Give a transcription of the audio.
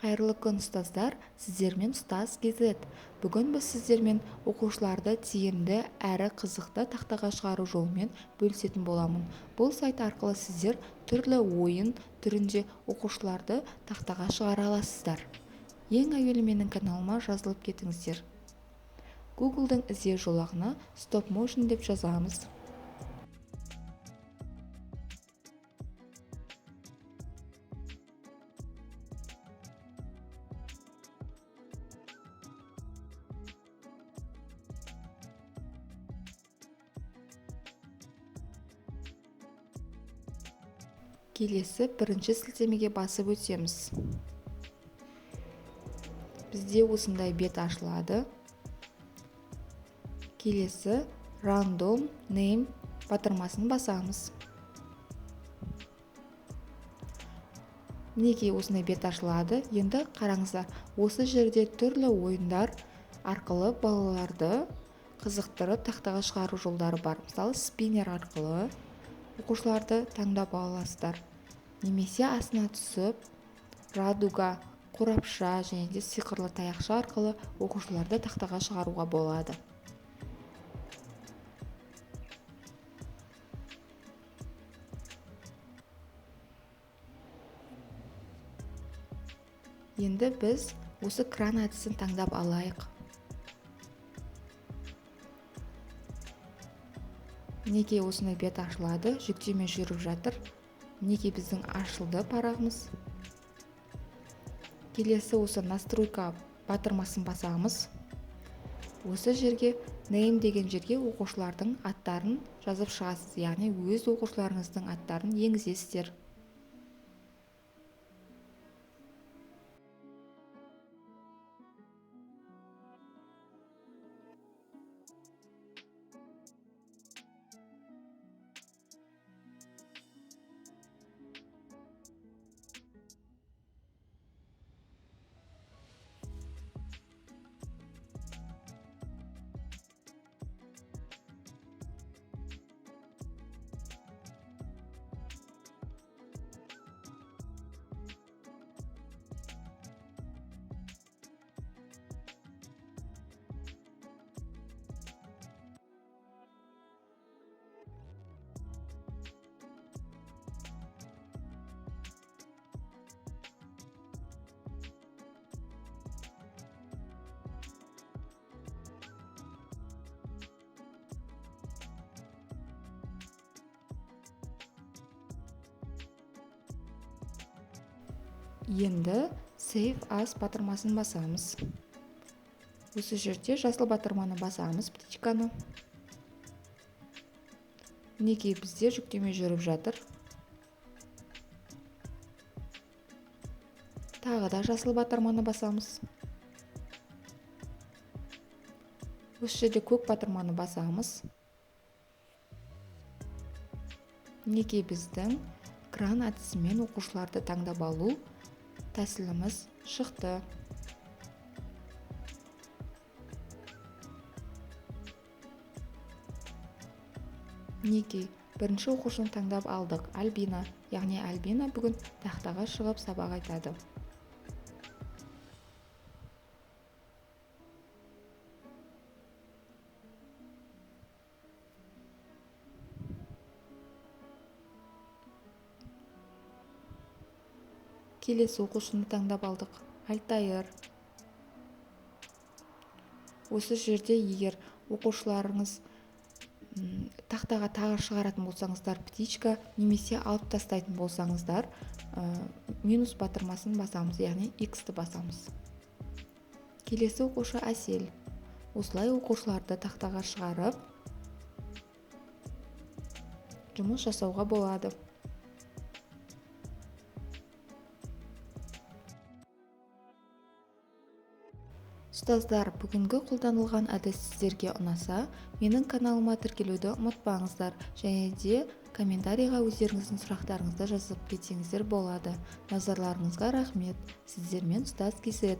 Қайырлы күн, ұстаздар, сіздермен ұстаз ГЗ. Бүгін біз сіздермен оқушыларды тиімді әрі қызықты тақтаға шығару жолымен бөлісетін боламын. Бұл сайт арқылы сіздер түрлі ойын түрінде оқушыларды тақтаға шығара аласыздар. Ең әуелі менің каналыма жазылып кетіңіздер. Google'дың іздеу жолағына Stop Motion деп жазамыз. Келесі бірінші сілтемеге басып өтеміз. Бізде осындай бет ашылады. Келесі Random Name батырмасын басамыз. Мінекей осындай бет ашылады. Енді қараңыздар, осы жерде түрлі ойындар арқылы балаларды қызықтырып тақтаға шығару жолдары бар. Мысалы, спиннер арқылы оқушыларды таңдап аласыздар. Немесе астына түсіп, радуга, қорапша және де сиқырлы таяқша арқылы оқушыларды тақтаға шығаруға болады. Енді біз осы кран әдісін таңдап алайық. Мінекей осындай бет ашылады, жүктеме жүріп жатыр. Мінекей біздің ашылды парағымыз. Келесі осы настройка батырмасын басамыз. Осы жерге name деген жерге оқушылардың аттарын жазып шығасыз, яғни өз оқушыларыңыздың аттарын енгізесіздер. Енді Save As батырмасын басамыз. Осы жерде жасыл батырманы басамыз, птичканы. Мінекей бізде жүктеме жүріп жатыр. Тағы да жасыл батырманы басамыз. Осы жерде көк батырманы басамыз. Мінекей біздің кран әдісімен оқушыларды таңдап алу тәсіліміз шықты. Мінекей бірінші оқушыны таңдап алдық, Альбина. Яғни Альбина бүгін тақтаға шығып сабақ айтады. Келесі оқушыны таңдап алдық, Альтайыр. Осы жерде егер оқушыларыңыз тақтаға тағы шығаратын болсаңыздар, птичка, немесе алып тастайтын болсаңыздар, минус батырмасын басамыз, яғни X-ті басамыз. Келесі оқушы Әсел. Осылай оқушыларды тақтаға шығарып, жұмыс жасауға болады. Ұстаздар, бүгінгі қолданылған әдіс сіздерге ұнаса, менің каналыма тіркелуді ұмытпаңыздар, және де комментарийға өздеріңіздің сұрақтарыңызды жазып кетсеңіздер болады. Назарларыңызға рахмет. Сіздермен ұстаз ГЗ.